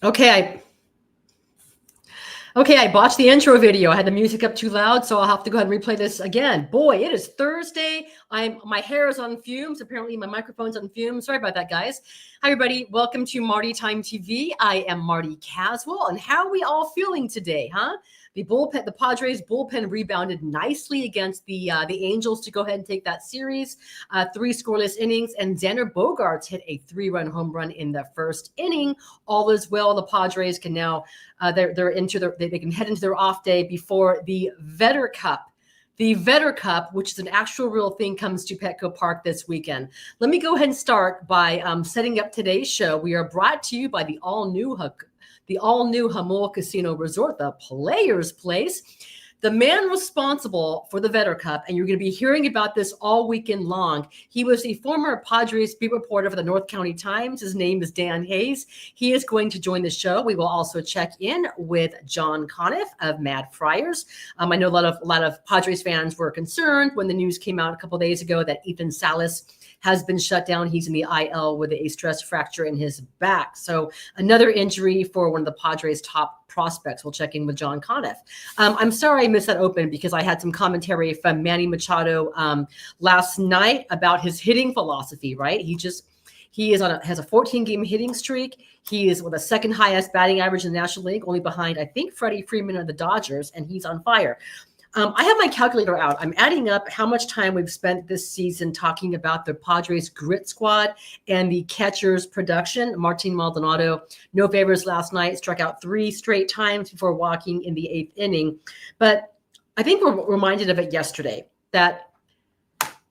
Okay, I botched the intro video. I had the music up too loud, so I'll have to go ahead and replay this again. Boy, it is Thursday. My hair is on fumes. Apparently, my microphone's on fumes. Sorry about that, guys. Hi, everybody. Welcome to Marty Time TV. I am Marty Caswell, and how are we all feeling today, huh? The Padres bullpen rebounded nicely against the Angels to go ahead and take that series. 3 scoreless innings, and Xander Bogaerts hit a 3-run home run in the first inning. All is well. The Padres can now they can head into their off day before the Vedder Cup. The Vedder Cup, which is an actual real thing, comes to Petco Park this weekend. Let me go ahead and start by setting up today's show. We are brought to you by the all-new Hamul Casino Resort, the Players Place. The man responsible for the Vedder Cup, and you're going to be hearing about this all weekend long. He was a former Padres beat reporter for the North County Times. His name is Dan Hayes. He is going to join the show. We will also check in with John Conniff of Mad Friars. I know a lot of Padres fans were concerned when the news came out a couple days ago that Ethan Salas has been shut down. He's in the IL with a stress fracture in his back. So another injury for one of the Padres' top prospects. We'll check in with John Conniff. I'm sorry I missed that open because I had some commentary from Manny Machado last night about his hitting philosophy, right? He has a 14-game hitting streak. He is with the second highest batting average in the National League, only behind, I think, Freddie Freeman of the Dodgers, and he's on fire. I have my calculator out. I'm adding up how much time we've spent this season talking about the Padres grit squad and the catcher's production. Martin Maldonado, no favors last night, struck out 3 straight times before walking in the 8th inning. But I think we're reminded of it yesterday that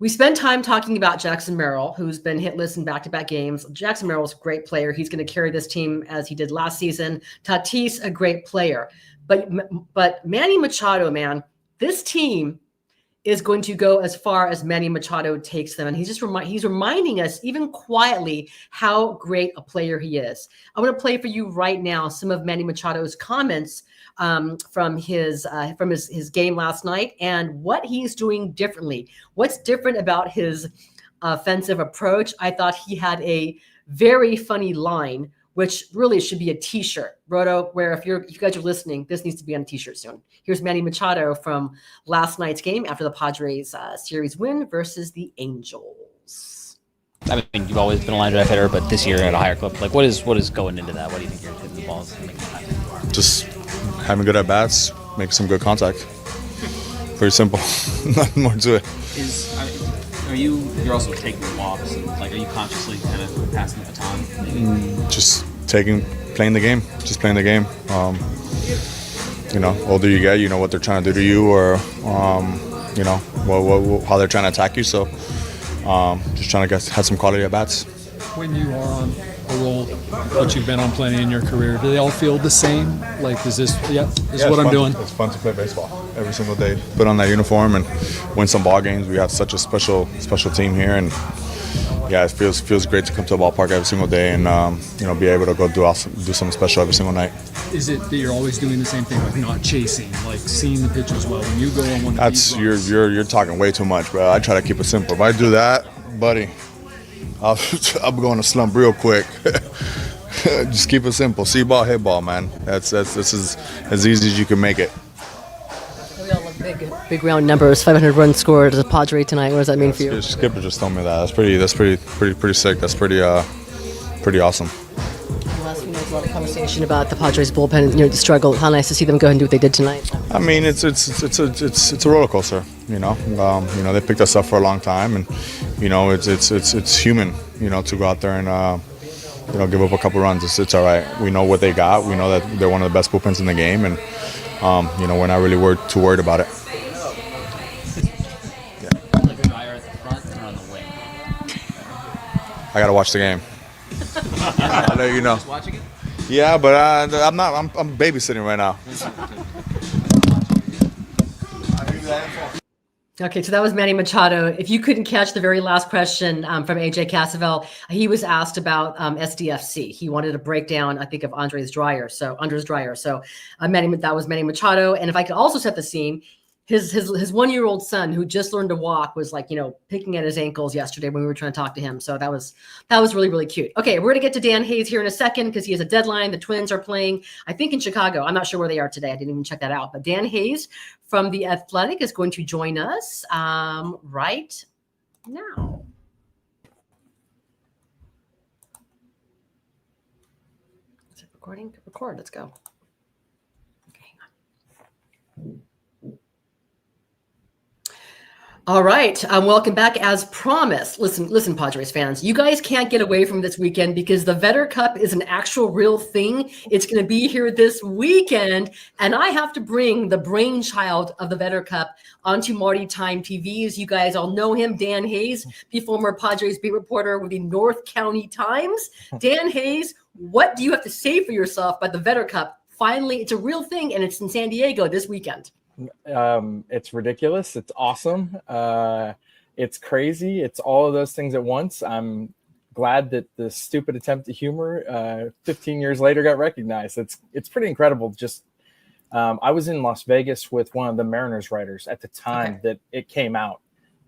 we spent time talking about Jackson Merrill, who's been hitless in back-to-back games. Jackson Merrill's a great player. He's going to carry this team as he did last season. Tatis, a great player. But Manny Machado, man, this team is going to go as far as Manny Machado takes them. And he's reminding us, even quietly, how great a player he is. I want to play for you right now some of Manny Machado's comments from his game last night and what he's doing differently. What's different about his offensive approach? I thought he had a very funny line, which really should be a T-shirt, Roto, where if you guys are listening, this needs to be on a T-shirt soon. Here's Manny Machado from last night's game after the Padres series win versus the Angels. I mean, you've always been a line drive hitter, but this year at a higher clip. Like, what is going into that? What do you think you're hitting the balls and making it happen? Just having good at-bats, make some good contact. Pretty simple. Nothing more to it. You're also taking walks, and like, are you consciously kind of passing the baton? Just playing the game. Just playing the game. Older you get, you know what they're trying to do to you, or how they're trying to attack you. So, just trying to have some quality at bats. When you are on a roll, what you've been on plenty in your career, do they all feel the same? Like, this is what I'm doing. It's fun to play baseball every single day. Put on that uniform and win some ball games. We have such a special team here, and it feels great to come to a ballpark every single day and be able to go do something special every single night. Is it that you're always doing the same thing, like not chasing, like seeing the pitches well? When you go on one of these runs, you're talking way too much, bro. I try to keep it simple. If I do that, buddy, I'll go in a slump real quick. Just keep it simple. See ball, hit ball, man. That's as easy as you can make it. We all love big round numbers. 500 runs scored as a Padre tonight. What does that mean for you? Skipper just told me that. That's pretty sick. That's pretty awesome. Last few nights, a lot of conversation about the Padres bullpen, the struggle. How nice to see them go and do what they did tonight. I mean, it's a roller coaster. They picked us up for a long time, and it's human. To go out there and give up a couple runs. It's all right. We know what they got. We know that they're one of the best bullpens in the game, and we're not really too worried about it. Like a guy at the front or on the wing? I gotta watch the game. I know you know. Just watching it? Yeah, but I'm not. I'm babysitting right now. Okay, so that was Manny Machado. If you couldn't catch the very last question from AJ Cassavell, he was asked about SDFC. He wanted a breakdown, I think, of Andres Dreyer. So that was Manny Machado. And if I could also set the scene, his 1-year-old son who just learned to walk was like, picking at his ankles yesterday when we were trying to talk to him. So that was really, really cute. Okay, we're gonna get to Dan Hayes here in a second because he has a deadline. The Twins are playing, I think, in Chicago. I'm not sure where they are today. I didn't even check that out. But Dan Hayes from The Athletic is going to join us right now. Is it recording? Record. Let's go. Okay, hang on. All right. Welcome back as promised. Listen, Padres fans, you guys can't get away from this weekend because the Vedder Cup is an actual real thing. It's going to be here this weekend. And I have to bring the brainchild of the Vedder Cup onto Marty Time TVs. You guys all know him, Dan Hayes, the former Padres beat reporter with the North County Times. Dan Hayes, what do you have to say for yourself about the Vedder Cup? Finally, it's a real thing, and it's in San Diego this weekend. It's ridiculous. It's awesome. It's crazy. It's all of those things at once. I'm glad that the stupid attempt at humor 15 years later got recognized. It's pretty incredible. Just I was in Las Vegas with one of the Mariners writers at the time that it came out,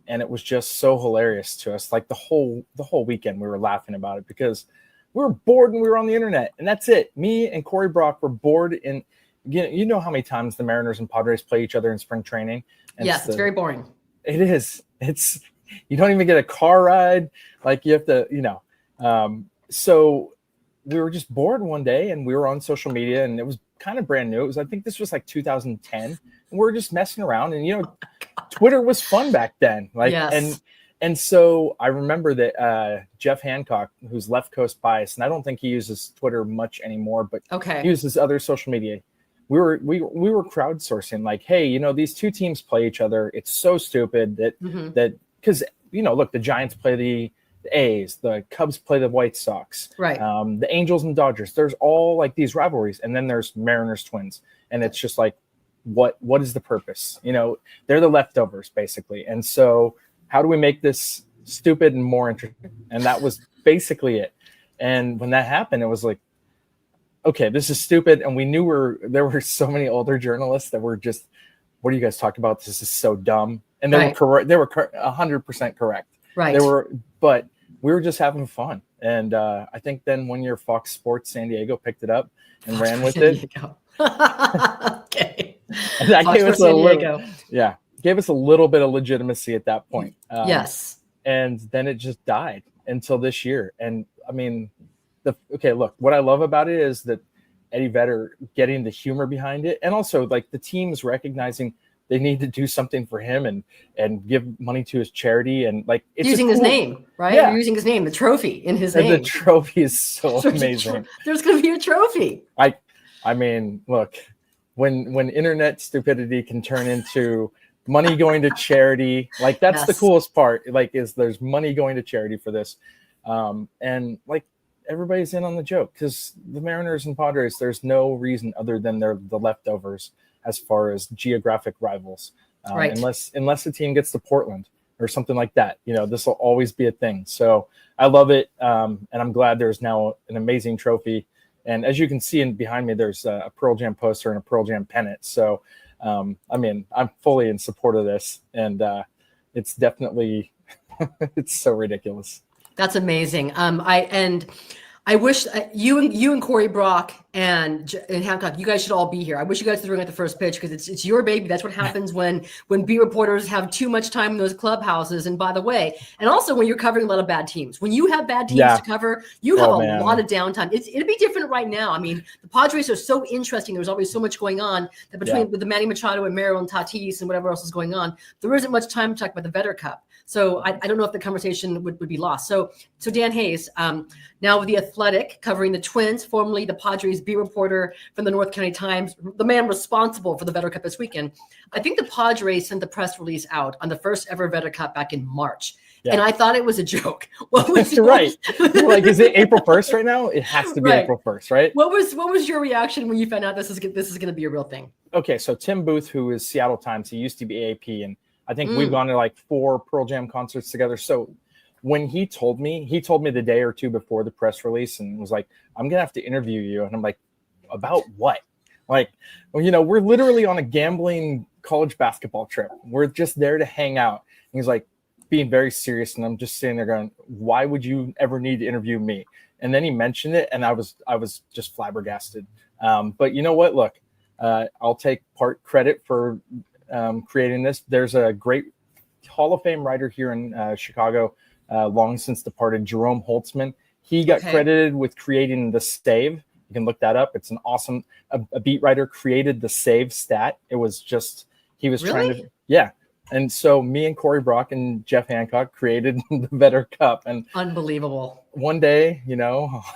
and it was just so hilarious to us. Like the whole weekend we were laughing about it because we were bored and we were on the internet, and that's it. Me and Corey Brock were bored in. You know how many times the Mariners and Padres play each other in spring training? And yes, it's very boring. It is. It's you don't even get a car ride. Like you have to, So we were just bored one day, and we were on social media, and it was kind of brand new. I think this was like 2010, and we were just messing around. And Twitter was fun back then. Like And so I remember that Jeff Hancock, who's left coast biased, and I don't think he uses Twitter much anymore, but he uses other social media. We were crowdsourcing like, hey, these two teams play each other. It's so stupid that because look, the Giants play the A's, the Cubs play the White Sox, right? The Angels and Dodgers. There's all like these rivalries, and then there's Mariners Twins, and it's just like, what is the purpose? They're the leftovers basically, and so how do we make this stupid and more interesting? And that was basically it. And when that happened, it was like, okay, this is stupid. And we knew there were so many older journalists that were just, what are you guys talking about? This is so dumb. And they were correct. They were 100% correct. Right. But we were just having fun. And I think then 1 year Fox Sports San Diego picked it up and ran with it. Okay. And that gave us a little bit of legitimacy at that point. Yes. And then it just died until this year. And I mean, look, what I love about it is that Eddie Vedder getting the humor behind it, and also like the teams recognizing they need to do something for him and give money to his charity, and like it's using his name, right? Yeah. You're using his name, the trophy in his name. The trophy is so amazing. There's going to be a trophy. I mean, look, when internet stupidity can turn into money going to charity, like that's the coolest part. Like, is there's money going to charity for this, and like. Everybody's in on the joke because the Mariners and Padres, there's no reason other than they're the leftovers as far as geographic rivals. Right. Unless the team gets to Portland or something like that, this will always be a thing. So I love it. And I'm glad there's now an amazing trophy. And as you can see behind me, there's a Pearl Jam poster and a Pearl Jam pennant. So, I'm fully in support of this, and it's definitely, it's so ridiculous. That's amazing. I wish you and Corey Brock and Hancock, you guys should all be here. I wish you guys were doing at the first pitch because it's your baby. That's what happens when beat reporters have too much time in those clubhouses. And by the way, and also when you're covering a lot of bad teams, when you have bad teams to cover, you have a lot of downtime. It'd be different right now. I mean, the Padres are so interesting. There's always so much going on that with the Manny Machado and Merrill and Tatis and whatever else is going on, there isn't much time to talk about the Vedder Cup. So I don't know if the conversation would be lost. So Dan Hayes, now with The Athletic, covering the Twins, formerly the Padres beat reporter from the North County Times, the man responsible for the Vedder Cup this weekend. I think the Padres sent the press release out on the first ever Vedder Cup back in March. Yeah. And I thought it was a joke. What was right? Like, is it April 1st right now? It has to be April 1st, right? What was your reaction when you found out this is going to be a real thing? Okay, so Tim Booth, who is Seattle Times, he used to be AAP, and I think we've gone to like 4 Pearl Jam concerts together. So when he told me the day or two before the press release and was like, I'm going to have to interview you. And I'm like, about what? Like, well, we're literally on a gambling college basketball trip. We're just there to hang out. And he's like being very serious. And I'm just sitting there going, why would you ever need to interview me? And then he mentioned it, and I was just flabbergasted. But you know what? Look, I'll take part credit for creating this. There's a great Hall of Fame writer here in Chicago, long since departed, Jerome Holtzman. He got credited with creating the save. You can look that up. It's an awesome. A beat writer created the save stat. It was just he was trying to And so me and Corey Brock and Jeff Hancock created the Vedder Cup. And unbelievable. One day,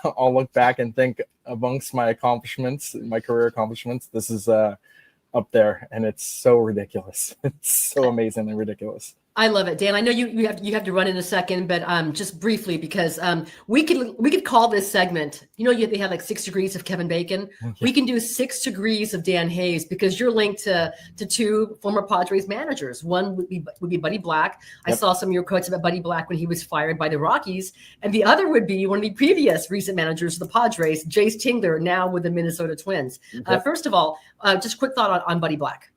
I'll look back and think amongst my accomplishments, my career accomplishments, this is up there, and it's so ridiculous. It's so amazingly ridiculous. I love it, Dan. I know you have to run in a second, but just briefly, because we could call this segment. They have like 6 degrees of Kevin Bacon. Okay. We can do 6 degrees of Dan Hayes, because you're linked to 2 former Padres managers. One would be Buddy Black. Yep. I saw some of your quotes about Buddy Black when he was fired by the Rockies, and the other would be one of the previous recent managers of the Padres, Jayce Tingler, now with the Minnesota Twins. Yep. First of all, just a quick thought on Buddy Black.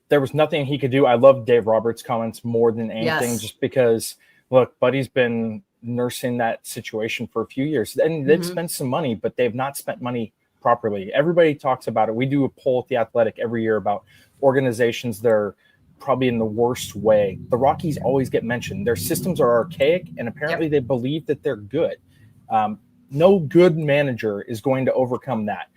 There was nothing he could do. I love Dave Roberts' comments more than anything, just because, look, Buddy's been nursing that situation for a few years, and they've spent some money, but they've not spent money properly. Everybody talks about it. We do a poll at The Athletic every year about organizations that are probably in the worst way. The Rockies always get mentioned. Their systems are archaic, and apparently they believe that they're good. No good manager is going to overcome that.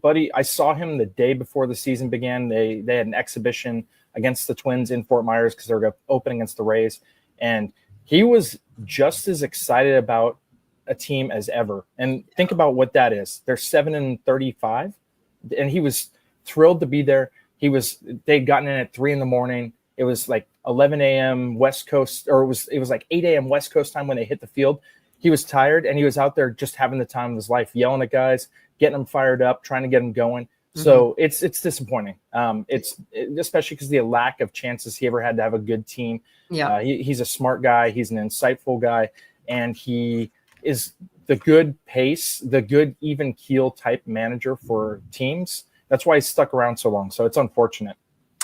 Buddy, I saw him the day before the season began. They had an exhibition against the Twins in Fort Myers because they were opening against the Rays. And he was just as excited about a team as ever. And think about what that is. They're 7-35. And he was thrilled to be there. They'd gotten in at 3 a.m. It was like 11 a.m. West Coast, or it was like 8 a.m. West Coast time when they hit the field. He was tired, and he was out there just having the time of his life, yelling at guys, getting them fired up, trying to get them going. So it's disappointing. It's especially because the lack of chances he ever had to have a good team. Yeah, he's a smart guy. He's an insightful guy, and he is the good pace, the good even keel type manager for teams. That's why he's stuck around so long. So it's unfortunate.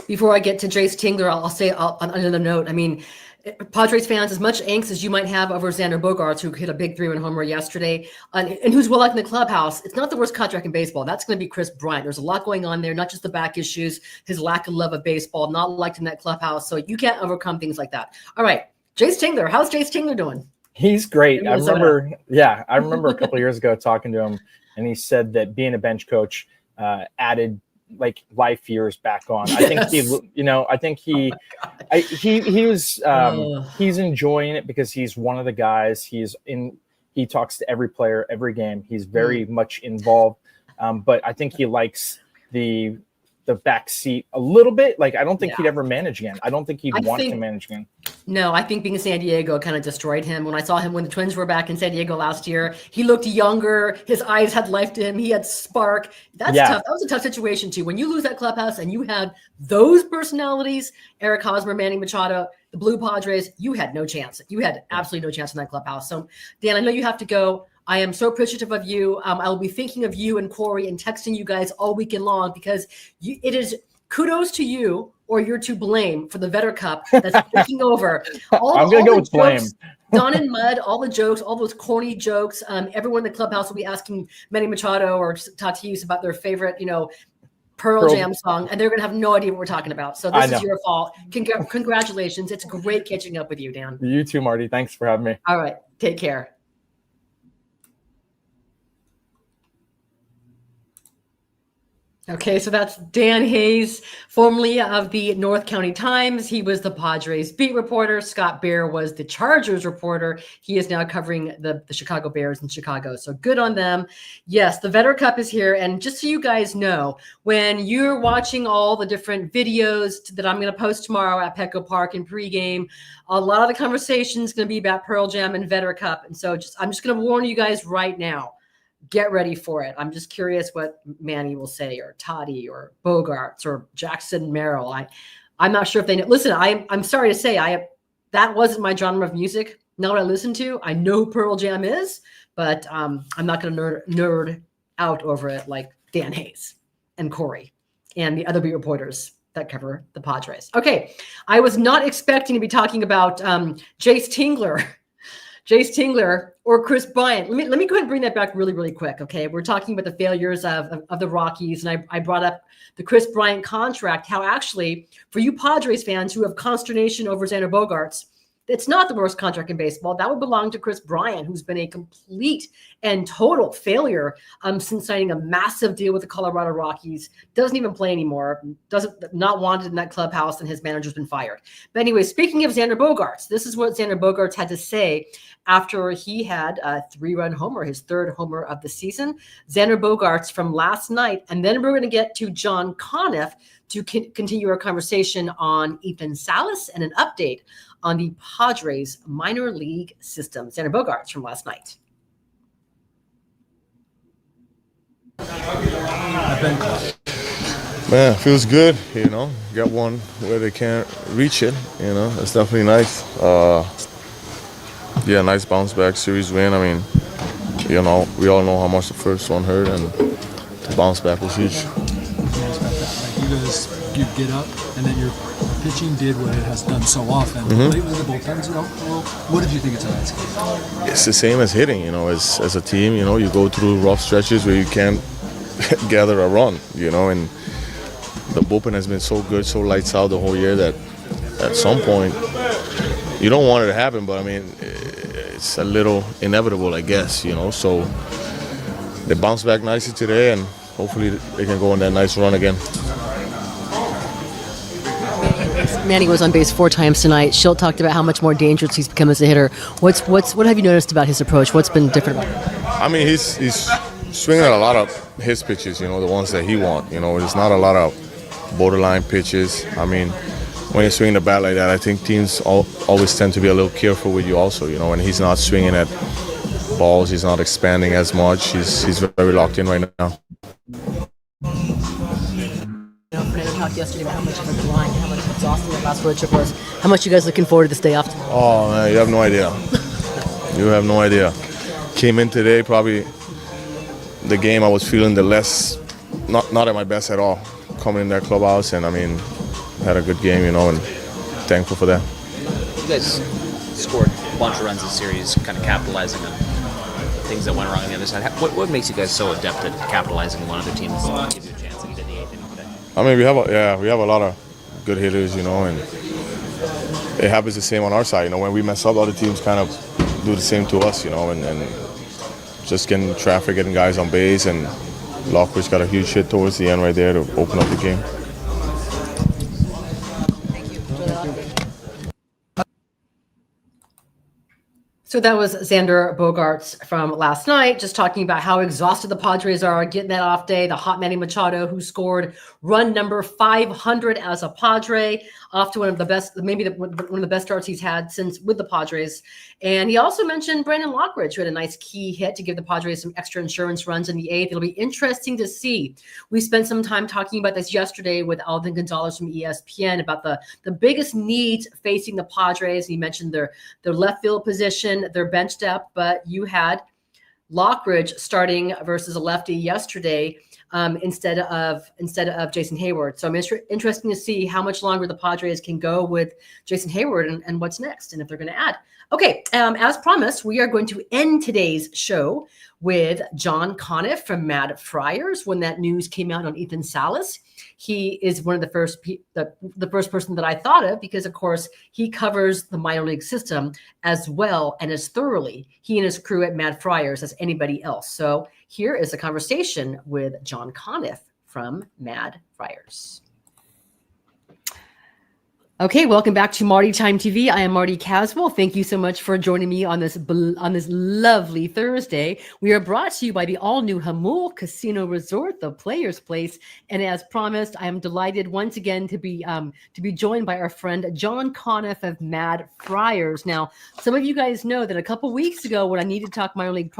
Before I get to Jayce Tingler, I'll say on another note. I mean, Padres fans, as much angst as you might have over Xander Bogaerts, who hit a big 3-run homer yesterday, and who's well liked in the clubhouse, it's not the worst contract in baseball. That's going to be Chris Bryant. There's a lot going on there, not just the back issues, his lack of love of baseball, not liked in that clubhouse. So you can't overcome things like that. All right, Jayce Tingler. How's Jayce Tingler doing? He's great. I remember a couple of years ago talking to him, and he said that being a bench coach added like life years back on. I think he's enjoying it because he's one of the guys. He talks to every player every game. He's very much involved. But I think he likes the back seat a little bit. Like, I don't think he'd ever manage again. I don't think he'd want to manage again. No, I think being in San Diego kind of destroyed him. When I saw him when the Twins were back in San Diego last year, he looked younger. His eyes had life to him. He had spark. That's tough. That was a tough situation too. When you lose that clubhouse and you had those personalities, Eric Hosmer, Manny Machado, the Blue Padres, you had no chance. You had absolutely no chance in that clubhouse. So, Dan, I know you have to go. I am so appreciative of you. I will be thinking of you and Corey and texting you guys all weekend long, because it is kudos to you, or you're to blame for the Vedder Cup that's taking over. I'm going to go with blame. Don and Mud, all the jokes, all those corny jokes. Everyone in the clubhouse will be asking Manny Machado or Tatis about their favorite, Pearl Jam song, and they're going to have no idea what we're talking about. So this is your fault. Congratulations. It's great catching up with you, Dan. You too, Marty. Thanks for having me. All right. Take care. Okay, so that's Dan Hayes, formerly of the North County Times. He was the Padres beat reporter. Scott Bear was the Chargers reporter. He is now covering the Chicago Bears in Chicago. So good on them. Yes, the Vedder Cup is here. And just so you guys know, when you're watching all the different videos that I'm going to post tomorrow at Petco Park in pregame, a lot of the conversation is going to be about Pearl Jam and Vedder Cup. And so I'm just going to warn you guys right now. Get ready for it. I'm just curious what Manny will say, or Toddy, or Bogaerts, or Jackson Merrill. I'm not sure if they know. Listen, I'm sorry to say that wasn't my genre of music. Not what I listen to. I know who Pearl Jam is, but I'm not going to nerd out over it like Dan Hayes and Corey and the other beat reporters. that cover the Padres. Okay, I was not expecting to be talking about Jayce Tingler or Chris Bryant. Let me go ahead and bring that back really, really quick. Okay, we're talking about the failures of the Rockies, and I brought up the Chris Bryant contract. How actually, for you Padres fans who have consternation over Xander Bogaerts, it's not the worst contract in baseball. That would belong to Chris Bryant, who's been a complete and total failure since signing a massive deal with the Colorado Rockies. Doesn't even play anymore. Not wanted in that clubhouse, and his manager's been fired. But anyway, speaking of Xander Bogaerts, this is what Xander Bogaerts had to say after he had a 3-run homer, his 3rd homer of the season. Xander Bogaerts from last night, and then we're going to get to John Conniff to continue our conversation on Ethan Salas and an update on the Padres minor league system. Xander Bogaerts from last night. Man, feels good, Got one where they can't reach it, It's definitely nice. Nice bounce back series win. I mean, we all know how much the first one hurt, and the bounce back was huge. You get up, and then your pitching did what it has done so often. Lately, the bullpens, what did you think of tonight's game? It's the same as hitting, as a team, you go through rough stretches where you can't gather a run, and the bullpen has been so good, so lights out the whole year that at some point, you don't want it to happen, but I mean, it's a little inevitable, I guess, so they bounced back nicely today, and hopefully they can go on that nice run again. Manny was on base 4 times tonight. Schilt talked about how much more dangerous he's become as a hitter. What have you noticed about his approach? What's been different about him? I mean, he's swinging at a lot of his pitches, the ones that he wants. There's not a lot of borderline pitches. I mean, when you're swinging the bat like that, I think teams always tend to be a little careful with you also, and he's not swinging at balls. He's not expanding as much. He's very locked in right now. Fernando talked yesterday about how much of a grind, how much exhausting that last road trip was. How much you guys looking forward to this day off? Oh, man, you have no idea. You have no idea. Came in today, probably the game I was feeling not at my best at all. Coming in that clubhouse, and I mean, had a good game, and thankful for that. You guys scored a bunch of runs this series, kind of capitalizing on things that went wrong on the other side. What makes you guys so adept at capitalizing on other teams and give you a chance like you did in the 8th inning today? I mean, we have a lot of good hitters, and it happens the same on our side. When we mess up, other teams kind of do the same to us, and just getting traffic, getting guys on base, and Lockridge got a huge hit towards the end right there to open up the game. So that was Xander Bogaerts from last night, just talking about how exhausted the Padres are getting that off day. The hot Manny Machado, who scored run number 500 as a Padre, off to one of the best, maybe one of the best starts he's had since with the Padres. And he also mentioned Brandon Lockridge, who had a nice key hit to give the Padres some extra insurance runs in the 8th. It'll be interesting to see. We spent some time talking about this yesterday with Alvin Gonzalez from ESPN about the biggest needs facing the Padres. He mentioned their left field position, their bench depth, but you had Lockridge starting versus a lefty yesterday instead of Jason Hayward. So I'm interesting to see how much longer the Padres can go with Jason Hayward and what's next, and if they're going to add. Okay, as promised, we are going to end today's show with John Conniff from Mad Friars. When that news came out on Ethan Salas, he is one of the first the first person that I thought of, because of course he covers the minor league system as well and as thoroughly, he and his crew at Mad Friars, as anybody else. So here is a conversation with John Conniff from Mad Friars. Okay, welcome back to Marty Time TV. I am Marty Caswell. Thank you so much for joining me on this lovely Thursday. We are brought to you by the all-new Hamul Casino Resort, the Players Place. And as promised, I am delighted once again to be joined by our friend John Conniff of Mad Friars. Now, some of you guys know that a couple weeks ago, when I needed to talk minor league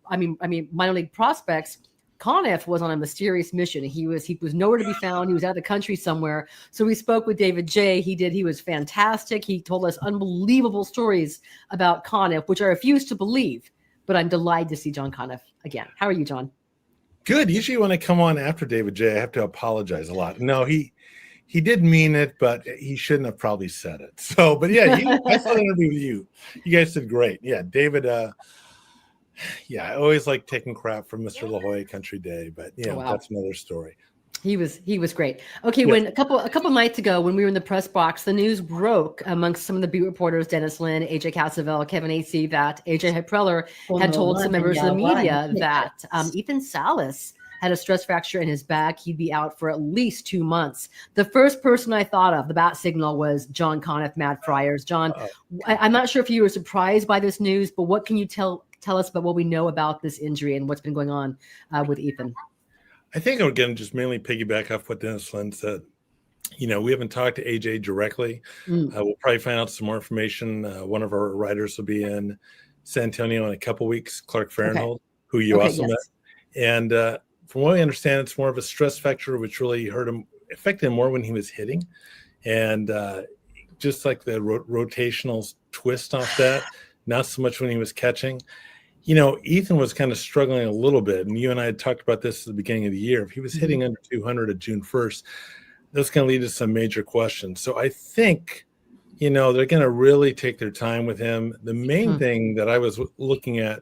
minor league prospects, Conniff was on a mysterious mission. He was nowhere to be found. He was out of the country somewhere. So we spoke with David J. He was fantastic. He told us unbelievable stories about Conniff, which I refuse to believe, but I'm delighted to see John Conniff again. How are you, John? Good. Usually when I come on after David J., I have to apologize a lot. No, he he did mean it, but he shouldn't have probably said it. So, but yeah, I saw the interview with you. You guys did great. Yeah, David. I always like taking crap from Mr. La Jolla Country Day, but that's another story. He was great. Okay, when a couple nights ago, when we were in the press box, the news broke amongst some of the beat reporters, Dennis Lynn, AJ Cassavell, Kevin AC, that AJ Preller had told some members of the media that Ethan Salas had a stress fracture in his back. He'd be out for at least 2 months. The first person I thought of, the bat signal, was John Conniff, Mad Friars. John, I'm not sure if you were surprised by this news, but what can you tell us about what we know about this injury and what's been going on with Ethan? I think I'm going to just mainly piggyback off what Dennis Lynn said. We haven't talked to AJ directly. We'll probably find out some more information. One of our writers will be in San Antonio in a couple weeks, Clark Farrenhold, who you also met. And from what I understand, it's more of a stress factor, which really affected him more when he was hitting. And just like the rotational twist off that, not so much when he was catching. Ethan was kind of struggling a little bit, and you and I had talked about this at the beginning of the year. If he was hitting under 200 at June 1st, that's going to lead to some major questions. So I think, they're going to really take their time with him. The main thing that I was looking at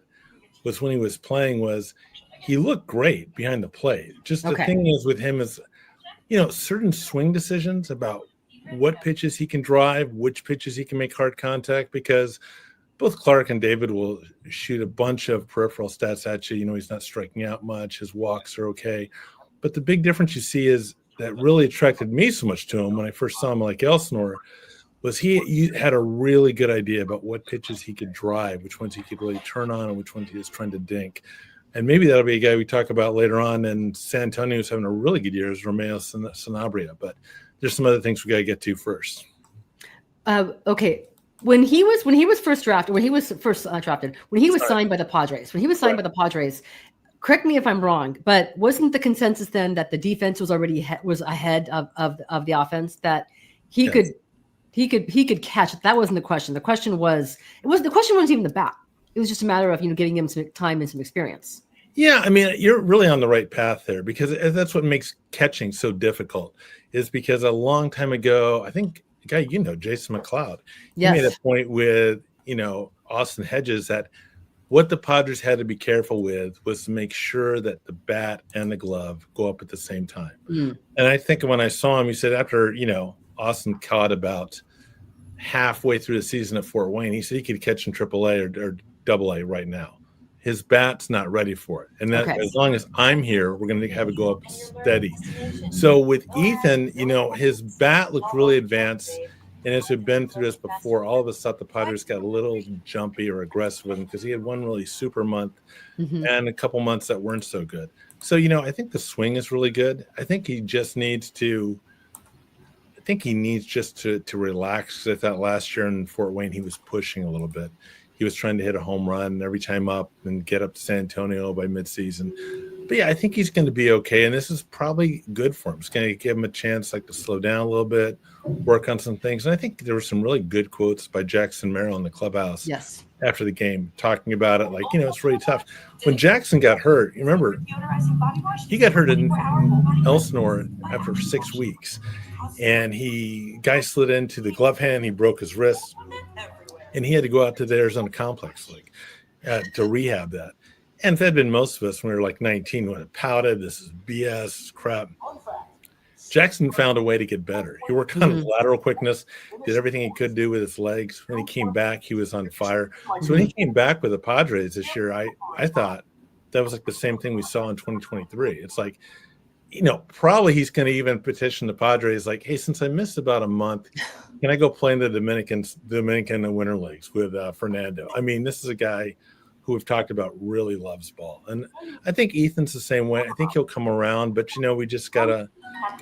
was when he was playing was he looked great behind the plate. Just the thing is with him is, certain swing decisions about what pitches he can drive, which pitches he can make hard contact, because both Clark and David will shoot a bunch of peripheral stats at you. He's not striking out much. His walks are okay. But the big difference you see is that really attracted me so much to him when I first saw him like Elsinore was he had a really good idea about what pitches he could drive, which ones he could really turn on and which ones he was trying to dink. And maybe that'll be a guy we talk about later on. And San Antonio is having a really good year is Romeo Sanabria. But there's some other things we got to get to first. Okay. When he was first drafted, when he was signed by the Padres, correct me if I'm wrong, but wasn't the consensus then that the defense was already ahead of the offense, that he could catch? That wasn't the question. The question wasn't even the bat. It was just a matter of giving him some time and some experience. Yeah, I mean, you're really on the right path there, because that's what makes catching so difficult. Is because a long time ago, I think a guy Jason McLeod, he made a point with Austin Hedges that what the Padres had to be careful with was to make sure that the bat and the glove go up at the same time. And I think when I saw him, he said after Austin caught about halfway through the season at Fort Wayne, he said he could catch in AAA or AA right now. His bat's not ready for it. And that as long as I'm here, we're going to have it go up steady. So with Ethan, his bat looked really advanced. And as we've been through this before, all of a sudden the Padres got a little jumpy or aggressive with him because he had one really super month and a couple months that weren't so good. So, I think the swing is really good. I think he just needs to relax. I thought last year in Fort Wayne, he was pushing a little bit. He was trying to hit a home run every time up and get up to San Antonio by midseason. But yeah, I think he's going to be okay. And this is probably good for him. It's going to give him a chance to slow down a little bit, work on some things. And I think there were some really good quotes by Jackson Merrill in the clubhouse after the game, talking about it. It's really tough. When Jackson got hurt, you remember, he got hurt in Elsinore after 6 weeks. And guy slid into the glove hand. He broke his wrist. And he had to go out to the Arizona Complex League to rehab that. And if that had been most of us when we were 19, when it pouted, this is BS, crap. Jackson found a way to get better. He worked on his lateral quickness, did everything he could do with his legs. When he came back, he was on fire. So when he came back with the Padres this year, I thought that was the same thing we saw in 2023. It's probably he's going to even petition the Padres hey, since I missed about a month, can I go play in the Dominican Winter Leagues with Fernando? I mean, this is a guy who we've talked about really loves ball. And I think Ethan's the same way. I think he'll come around, but we just gotta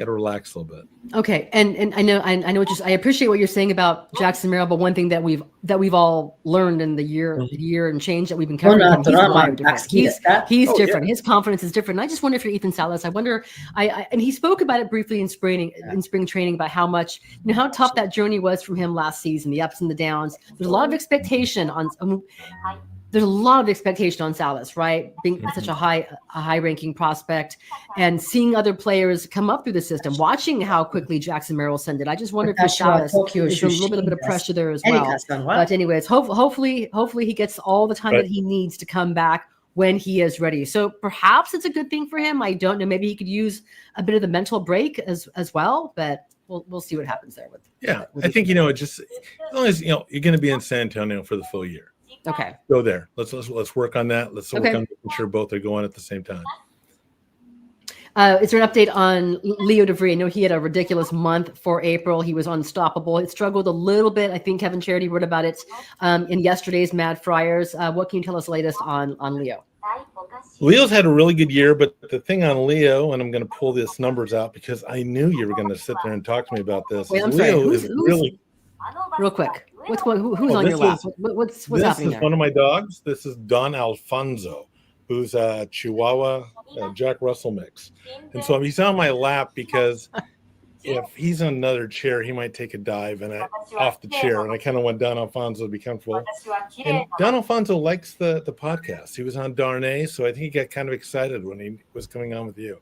relax a little bit. Okay. And I know I appreciate what you're saying about Jackson Merrill, but one thing that we've all learned in the year and change that we've been covering, he's different. His confidence is different. And I just wonder if you're Ethan Salas. I wonder, and he spoke about it briefly in spring training about how much, how tough that journey was from him last season, the ups and the downs. There's a lot of expectation on there's a lot of expectation on Salas, right? Being such a high ranking prospect and seeing other players come up through the system, watching how quickly Jackson Merrill sent it. I just wonder if for Salas, there's a little bit of pressure there as well. But anyways, hopefully he gets all the time that he needs to come back when he is ready. So perhaps it's a good thing for him. I don't know. Maybe he could use a bit of the mental break as well, but we'll see what happens there. I think, it just, as long as, you're going to be in San Antonio for the full year. Okay. Go there. Let's work on that. Let's work on making sure both are going at the same time. Is there an update on Leo DeVries? I know he had a ridiculous month for April. He was unstoppable. It struggled a little bit. I think Kevin Charity wrote about it in yesterday's Mad Friars. What can you tell us latest on Leo? Leo's had a really good year, but the thing on Leo, and I'm going to pull these numbers out because I knew you were going to sit there and talk to me about this. Wait, I'm Leo sorry. is really real quick. Who's on your lap? What's happening there? This is one of my dogs. This is Don Alfonso, who's a Chihuahua Jack Russell mix. And so he's on my lap because if he's on another chair, he might take a dive off the chair. And I kind of want Don Alfonso to be comfortable. And Don Alfonso likes the podcast. He was on Darnay, so I think he got kind of excited when he was coming on with you.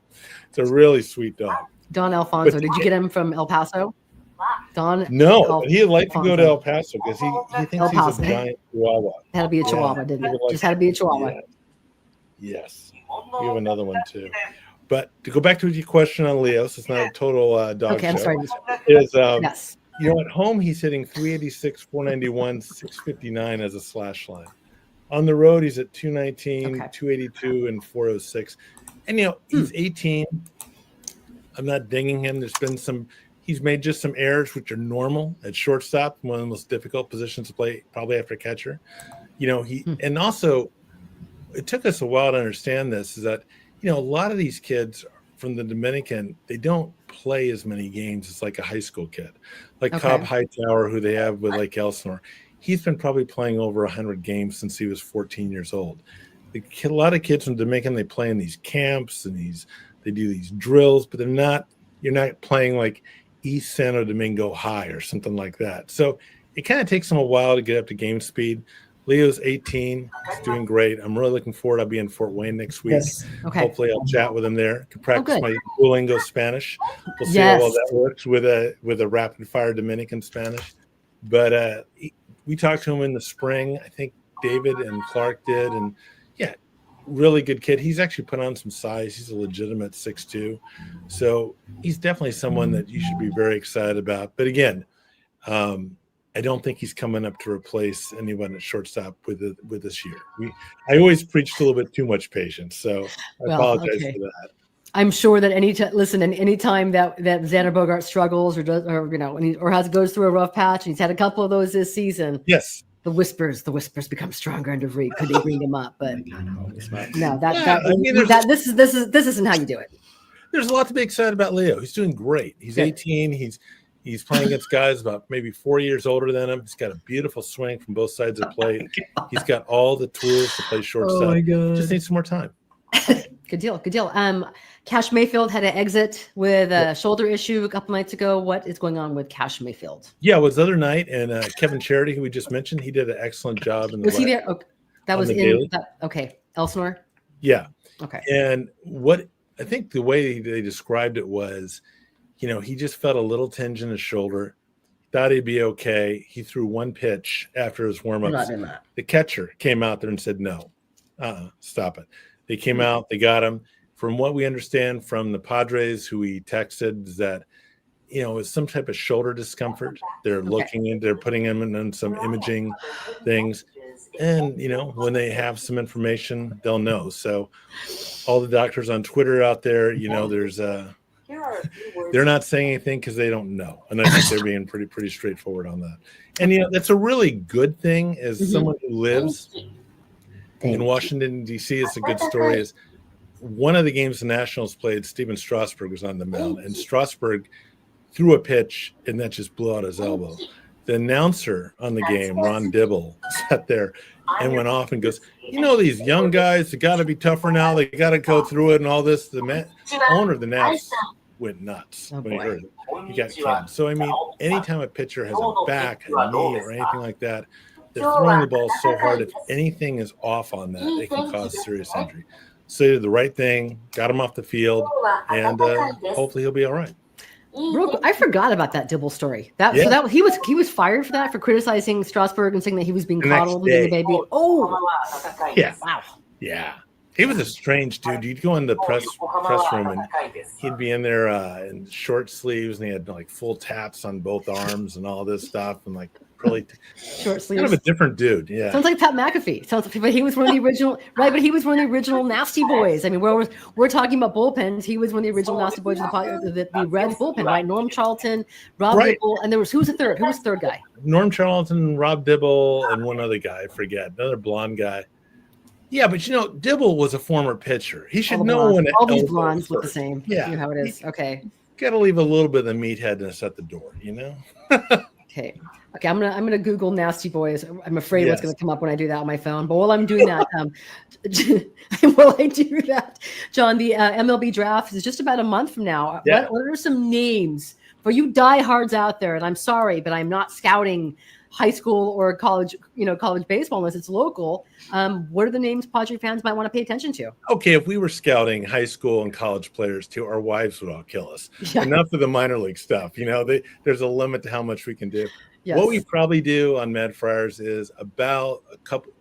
It's a really sweet dog. Don Alfonso. Did you get him from El Paso? No, he'd like to go to El Paso because he thinks he's a giant Chihuahua. Had to be a Chihuahua, didn't it? Just had to be a Chihuahua. Yeah. Yes. We have another one too. But to go back to your question on Leo, so it's not a total dog show. I'm sorry. Yes. At home he's hitting 386, 491, 659 as a slash line. On the road he's at 219, 282, and 406. And he's 18. I'm not dinging him. There's been he's made just some errors, which are normal at shortstop, one of the most difficult positions to play, probably after catcher. And also, it took us a while to understand this, is that, a lot of these kids from the Dominican, they don't play as many games as like a high school kid. Like Cobb Hightower, who they have with Lake Elsinore. He's been probably playing over 100 games since he was 14 years old. A lot of kids from Dominican, they play in these camps and they do these drills, but you're not playing like East Santo Domingo High or something like that. So it kind of takes them a while to get up to game speed. Leo's 18. He's doing great. I'm really looking forward. I'll be in Fort Wayne next week. Yes. Okay. Hopefully I'll chat with him there. Can practice my Duolingo Spanish. We'll see how well that works with a rapid fire Dominican Spanish. But we talked to him in the spring. I think David and Clark did. And really good kid. He's actually put on some size. He's a legitimate 6'2". So he's definitely someone that you should be very excited about. But again, I don't think he's coming up to replace anyone at shortstop with this year. I always preached a little bit too much patience, so I apologize for that. I'm sure that anytime that Xander Bogaerts struggles or goes through a rough patch, and he's had a couple of those this season. Yes. The whispers become stronger under DeVries. Could they bring him up? But no, this isn't how you do it. There's a lot to be excited about Leo. He's doing great. He's 18. He's playing against guys about maybe 4 years older than him. He's got a beautiful swing from both sides of the plate. He's got all the tools to play shortstop. Oh my God. Just needs some more time. Good deal. Kash Mayfield had an exit with a shoulder issue a couple nights ago. What is going on with Kash Mayfield? Yeah, it was the other night, and Kevin Charity, who we just mentioned, he did an excellent job. Was he there? Okay. That was in Elsinore? Yeah. Okay. And I think the way they described it was, he just felt a little tinge in his shoulder, thought he'd be okay. He threw one pitch after his warm-ups. The catcher came out there and said, no, stop it. They came out, they got him. From what we understand from the Padres, who he texted, is that, it's some type of shoulder discomfort. They're they're putting him in some imaging things. And, when they have some information, they'll know. So all the doctors on Twitter out there, there's they're not saying anything because they don't know. And I think they're being pretty straightforward on that. And, that's a really good thing as someone who lives in Washington, D.C. It's a good story. Is one of the games the Nationals played, Steven Strasburg was on the mound, and Strasburg threw a pitch, and that just blew out his elbow. The announcer on the game, Ron Dibble, sat there and went off and goes, these young guys, they got to be tougher now. They got to go through it and all this. The owner of the Nats went nuts when he heard it. He got canned. So, anytime a pitcher has a back, a knee, or anything like that, they're throwing the ball so hard. If anything is off on that, it can cause serious injury. So they did the right thing, got him off the field, and hopefully he'll be all right. I forgot about that Dibble story. So he was fired for that, for criticizing Strasburg and saying that he was being coddled and being a baby. Oh, yeah, wow, yeah. He was a strange dude. You'd go in the press room and he'd be in there in short sleeves, and he had like full tats on both arms and all this stuff, and like really short sleeves. Kind of a different dude. Yeah, sounds like Pat McAfee. But he was one of the original, right? But he was one of the original Nasty Boys. I mean, we're talking about bullpens. He was one of the original Nasty Boys of the Reds bullpen, right? Norm Charlton, Rob Dibble, and who was the third? Who was the third guy? Norm Charlton, Rob Dibble, and one other guy. I forget, another blonde guy. Yeah, but Dibble was a former pitcher. He should know when all these blondes look the same. Yeah, you know how it is. Okay, got to leave a little bit of the meatheadness at the door, Okay. I'm gonna Google Nasty Boys. I'm afraid what's gonna come up when I do that on my phone. But while I'm doing that, John, the MLB draft is just about a month from now. Yeah. What are some names for you diehards out there? And I'm sorry, but I'm not scouting high school or college baseball unless it's local. What are the names Padre fans might want to pay attention to? Okay, if we were scouting high school and college players too, our wives would all kill us. Yeah. Enough of the minor league stuff. There's a limit to how much we can do. Yes. What we probably do on Mad Friars is about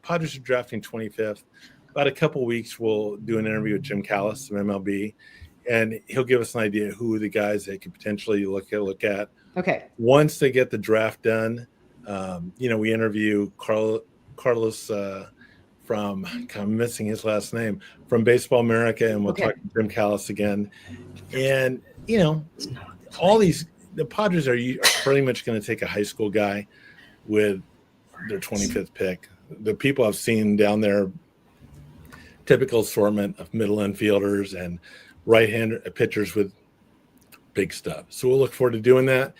Padres are drafting 25th. About a couple weeks, we'll do an interview with Jim Callis from MLB, and he'll give us an idea who are the guys they could potentially look at. Okay. Once they get the draft done, we interview Carlos from, I'm missing his last name, from Baseball America, and we'll talk to Jim Callis again. And, all these – the Padres are pretty much going to take a high school guy with their 25th pick. The people I've seen down there, typical assortment of middle infielders and right-handed pitchers with big stuff. So we'll look forward to doing that.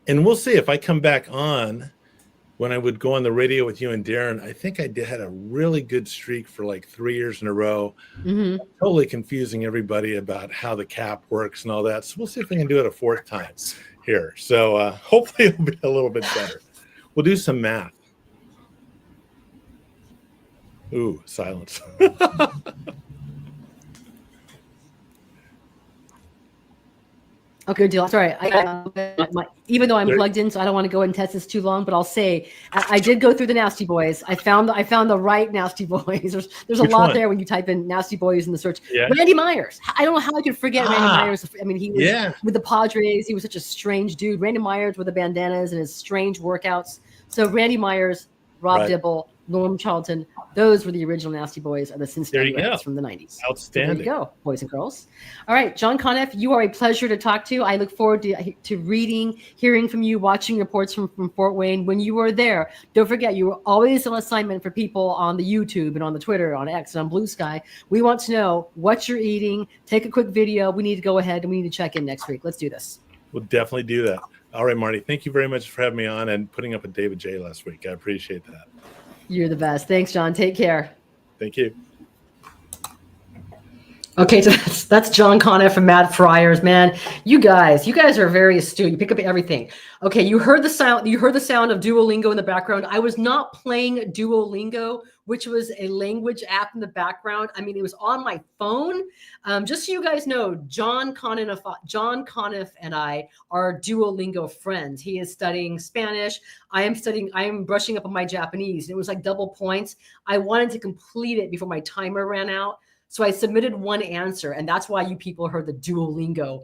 And we'll see if I come back on. When I would go on the radio with you and Darren, I think had a really good streak for like 3 years in a row, totally confusing everybody about how the cap works and all that. So we'll see if we can do it a fourth time here. So hopefully it'll be a little bit better. We'll do some math. Ooh, silence. Okay, deal. Sorry, even though I'm plugged in, so I don't want to go and test this too long. But I'll say I did go through the Nasty Boys. I found the right Nasty Boys. There's a lot there when you type in Nasty Boys in the search. Yeah. Randy Myers. I don't know how I could forget Randy Myers. I mean, he was with the Padres. He was such a strange dude. Randy Myers with the bandanas and his strange workouts. So Randy Myers, Rob Dibble, Norm Charlton. Those were the original Nasty Boys of the Cincinnati Reds from the 90s. Outstanding. So there you go, boys and girls. All right, John Conniff, you are a pleasure to talk to. I look forward to reading, hearing from you, watching reports from Fort Wayne. When you are there, don't forget, you are always on assignment for people on the YouTube and on the Twitter, on X, and on Blue Sky. We want to know what you're eating. Take a quick video. We need to go ahead and we need to check in next week. Let's do this. We'll definitely do that. All right, Marty, thank you very much for having me on and putting up with David J last week. I appreciate that. You're the best. Thanks, John. Take care. Thank you. Okay, so that's John Conniff from Mad Friars, man. You guys are very astute. You pick up everything. Okay, you heard the sound of Duolingo in the background. I was not playing Duolingo, which was a language app in the background. I mean, it was on my phone. Just so you guys know, John Conniff and I are Duolingo friends. He is studying Spanish. I am brushing up on my Japanese. It was like double points. I wanted to complete it before my timer ran out. So I submitted one answer, and that's why you people heard the Duolingo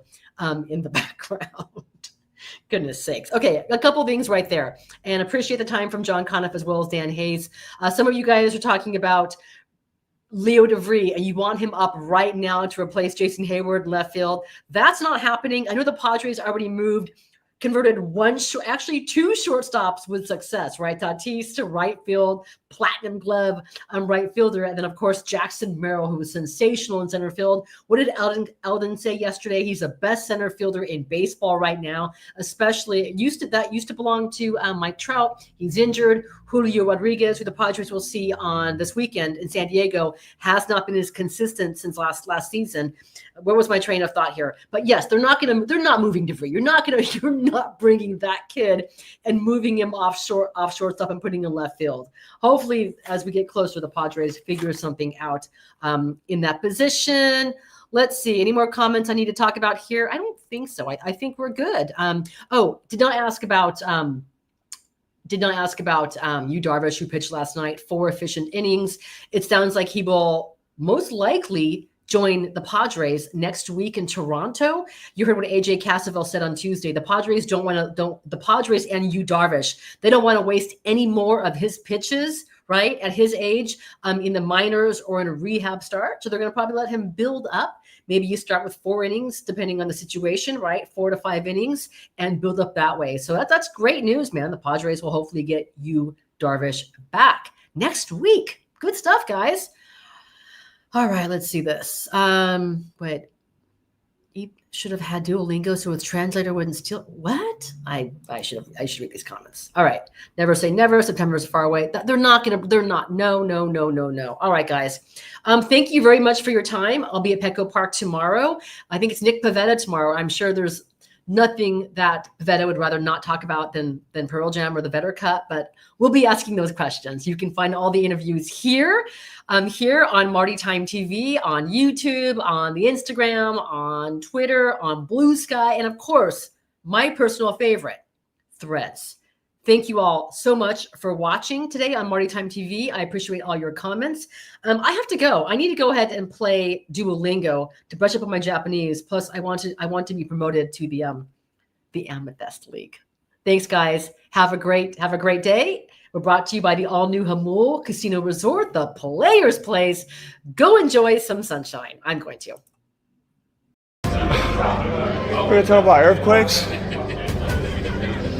in the background. Goodness sakes. Okay, a couple things right there. And appreciate the time from John Conniff as well as Dan Hayes. Some of you guys are talking about Leo DeVries, and you want him up right now to replace Jason Hayward in left field. That's not happening. I know the Padres already converted two shortstops with success, right? Tatis to right field, platinum glove right fielder. And then, of course, Jackson Merrill, who was sensational in center field. What did Eldon say yesterday? He's the best center fielder in baseball right now, especially used to belong to Mike Trout. He's injured. Julio Rodriguez, who the Padres will see on this weekend in San Diego, has not been as consistent since last season. Where was my train of thought here? But yes, they're not moving DeVries. You're not bringing that kid and moving him off shortstop and putting him in left field. Hopefully, as we get closer, the Padres figure something out in that position. Let's see. Any more comments I need to talk about here? I don't think so. I think we're good. Did not ask about you, Darvish, who pitched last night, 4 efficient innings. It sounds like he will most likely join the Padres next week in Toronto. You heard what AJ Cassavell said on Tuesday. The Padres the Padres and Yu Darvish, they don't want to waste any more of his pitches, right, at his age, in the minors or in a rehab start. So they're going to probably let him build up. Maybe you start with 4 innings, depending on the situation, right? 4 to 5 innings and build up that way. So that's great news, man. The Padres will hopefully get Yu Darvish back next week. Good stuff, guys. All right, let's see this. But he should have had Duolingo so his translator wouldn't steal. What? I should read these comments. All right. Never say never. September is far away. They're not. No. All right, guys. Thank you very much for your time. I'll be at Petco Park tomorrow. I think it's Nick Pivetta tomorrow. I'm sure there's nothing that Vedder would rather not talk about than Pearl Jam or the Vedder Cup, but we'll be asking those questions. You can find all the interviews here on Marty Time TV, on YouTube, on the Instagram, on Twitter, on Blue Sky, and of course, my personal favorite, Threads. Thank you all so much for watching today on Marty Time TV. I appreciate all your comments. I have to go. I need to go ahead and play Duolingo to brush up on my Japanese. Plus, I want to be promoted to the Amethyst League. Thanks, guys. Have a great day. We're brought to you by the all-new Hamul Casino Resort, the Players' Place. Go enjoy some sunshine. I'm going to. We're going to talk about earthquakes?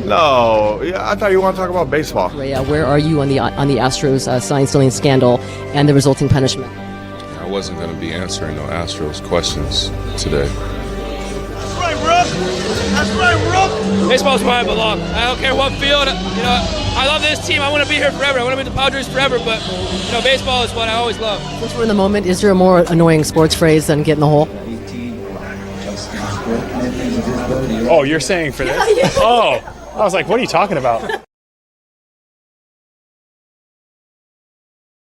No, yeah, I thought you want to talk about baseball. Where are you on the Astros sign stealing scandal and the resulting punishment? I wasn't going to be answering no Astros questions today. That's right, Rook. Baseball's where I belong. I don't care what field. I love this team. I want to be here forever. I want to be the Padres forever. But baseball is what I always love. Since we're in the moment, is there a more annoying sports phrase than "get in the hole"? Oh, you're saying for this? Yeah. Oh, I was like, what are you talking about?